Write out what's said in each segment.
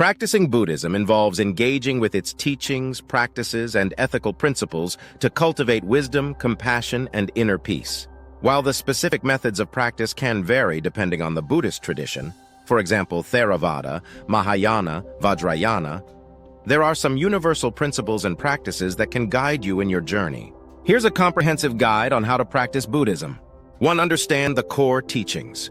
Practicing Buddhism involves engaging with its teachings, practices, and ethical principles to cultivate wisdom, compassion, and inner peace. While the specific methods of practice can vary depending on the Buddhist tradition, for example, Theravāda, Mahāyāna, Vajrayāna, there are some universal principles and practices that can guide you in your journey. Here's a comprehensive guide on how to practice Buddhism. 1. Understand the core teachings.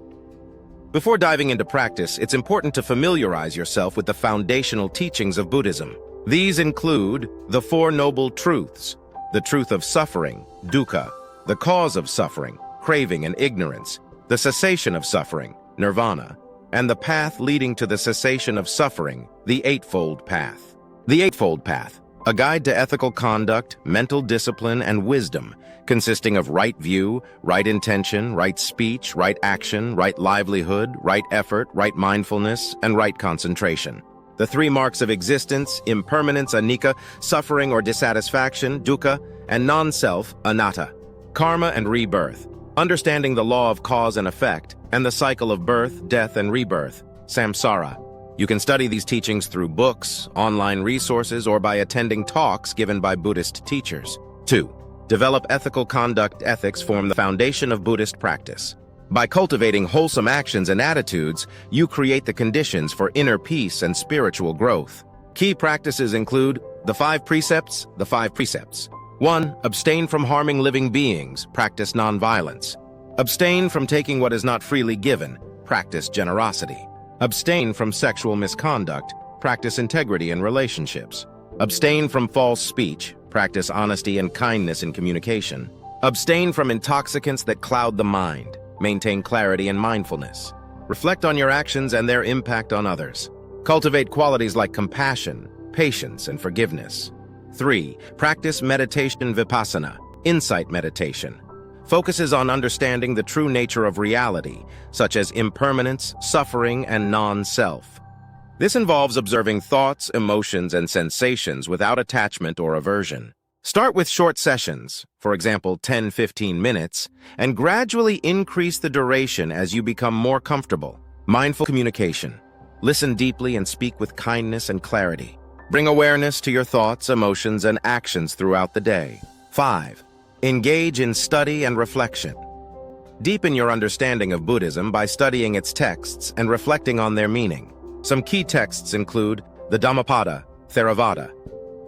Before diving into practice, it's important to familiarize yourself with the foundational teachings of Buddhism. These include the Four Noble Truths, the truth of suffering, dukkha, the cause of suffering, craving and ignorance, the cessation of suffering, nirvana, and the path leading to the cessation of suffering, the Eightfold Path. The Eightfold Path, a guide to ethical conduct, mental discipline, and wisdom, consisting of right view, right intention, right speech, right action, right livelihood, right effort, right mindfulness, and right concentration. The three marks of existence, impermanence, anicca, suffering or dissatisfaction, dukkha, and non-self, anatta, karma and rebirth, understanding the law of cause and effect, and the cycle of birth, death, and rebirth, samsara. You can study these teachings through books, online resources, or by attending talks given by Buddhist teachers. 2. Develop ethical conduct. Ethics form the foundation of Buddhist practice. By cultivating wholesome actions and attitudes, you create the conditions for inner peace and spiritual growth. Key practices include the 5 precepts. 1. Abstain from harming living beings. Practice nonviolence. Abstain from taking what is not freely given. Practice generosity. Abstain from sexual misconduct. Practice integrity in relationships. Abstain from false speech. Practice honesty and kindness in communication. Abstain from intoxicants that cloud the mind. Maintain clarity and mindfulness. Reflect on your actions and their impact on others. Cultivate qualities like compassion, patience, and forgiveness. 3. Practice meditation vipassana, insight meditation. Focuses on understanding the true nature of reality, such as impermanence, suffering, and non-self. This involves observing thoughts, emotions, and sensations without attachment or aversion. Start with short sessions, for example 10-15 minutes, and gradually increase the duration as you become more comfortable. Mindful communication. Listen deeply and speak with kindness and clarity. Bring awareness to your thoughts, emotions, and actions throughout the day. 5. Engage in study and reflection. Deepen your understanding of Buddhism by studying its texts and reflecting on their meaning. Some key texts include the Dhammapada, Theravāda,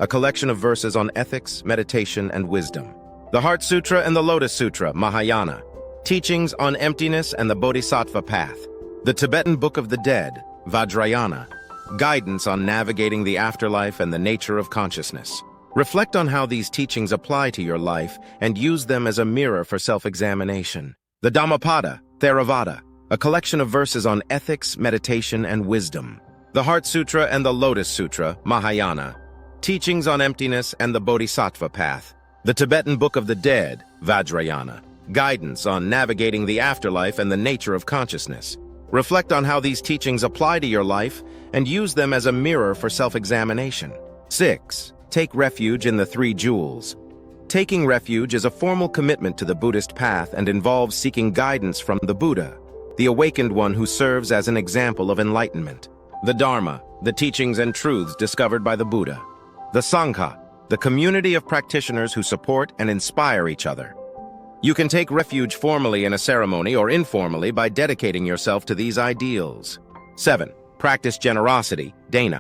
a collection of verses on ethics, meditation, and wisdom. The Heart Sutra and the Lotus Sutra, Mahāyāna, teachings on emptiness and the Bodhisattva path. The Tibetan Book of the Dead, Vajrayāna, guidance on navigating the afterlife and the nature of consciousness. Reflect on how these teachings apply to your life and use them as a mirror for self-examination. The Dhammapada, Theravāda, a collection of verses on ethics, meditation, and wisdom. The Heart Sutra and the Lotus Sutra, Mahāyāna, teachings on emptiness and the Bodhisattva path. The Tibetan Book of the Dead, Vajrayāna, guidance on navigating the afterlife and the nature of consciousness. Reflect on how these teachings apply to your life and use them as a mirror for self-examination. 6. Take refuge in the 3 jewels. Taking refuge is a formal commitment to the Buddhist path and involves seeking guidance from the Buddha, the awakened one who serves as an example of enlightenment. The Dharma, the teachings and truths discovered by the Buddha. The Sangha, the community of practitioners who support and inspire each other. You can take refuge formally in a ceremony or informally by dedicating yourself to these ideals. 7. Practice generosity, dana.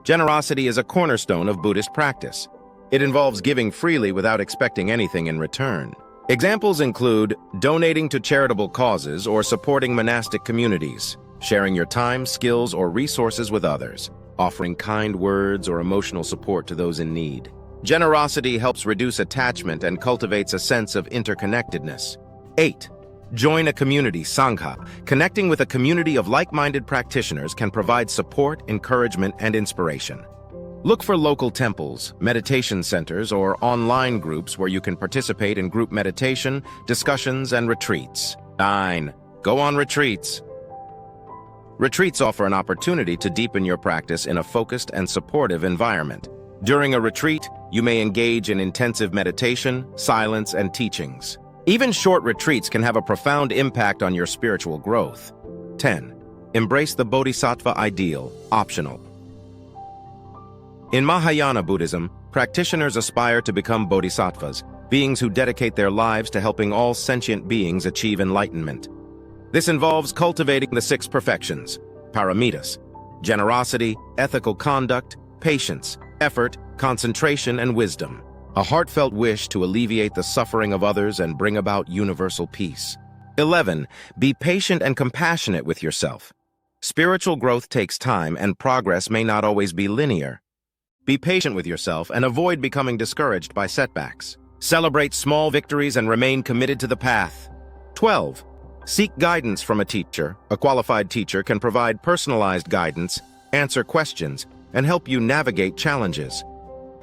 Generosity is a cornerstone of Buddhist practice. It involves giving freely without expecting anything in return. Examples include donating to charitable causes or supporting monastic communities, sharing your time, skills, or resources with others, offering kind words or emotional support to those in need. Generosity helps reduce attachment and cultivates a sense of interconnectedness. 8. Join a community, sangha. Connecting with a community of like-minded practitioners can provide support, encouragement, and inspiration. Look for local temples, meditation centers, or online groups where you can participate in group meditation, discussions, and retreats. 9. Go on retreats. Retreats offer an opportunity to deepen your practice in a focused and supportive environment. During a retreat, you may engage in intensive meditation, silence, and teachings. Even short retreats can have a profound impact on your spiritual growth. 10. Embrace the Bodhisattva ideal, optional. In Mahāyāna Buddhism, practitioners aspire to become bodhisattvas, beings who dedicate their lives to helping all sentient beings achieve enlightenment. This involves cultivating the 6 perfections, paramitas, generosity, ethical conduct, patience, effort, concentration, and wisdom. A heartfelt wish to alleviate the suffering of others and bring about universal peace. 11. Be patient and compassionate with yourself. Spiritual growth takes time and progress may not always be linear. Be patient with yourself and avoid becoming discouraged by setbacks. Celebrate small victories and remain committed to the path. 12. Seek guidance from a teacher. A qualified teacher can provide personalized guidance, answer questions, and help you navigate challenges.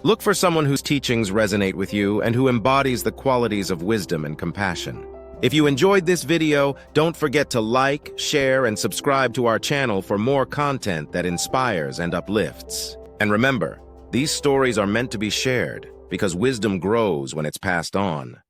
Look for someone whose teachings resonate with you and who embodies the qualities of wisdom and compassion. If you enjoyed this video, don't forget to like, share, and subscribe to our channel for more content that inspires and uplifts. And remember, these stories are meant to be shared because wisdom grows when it's passed on.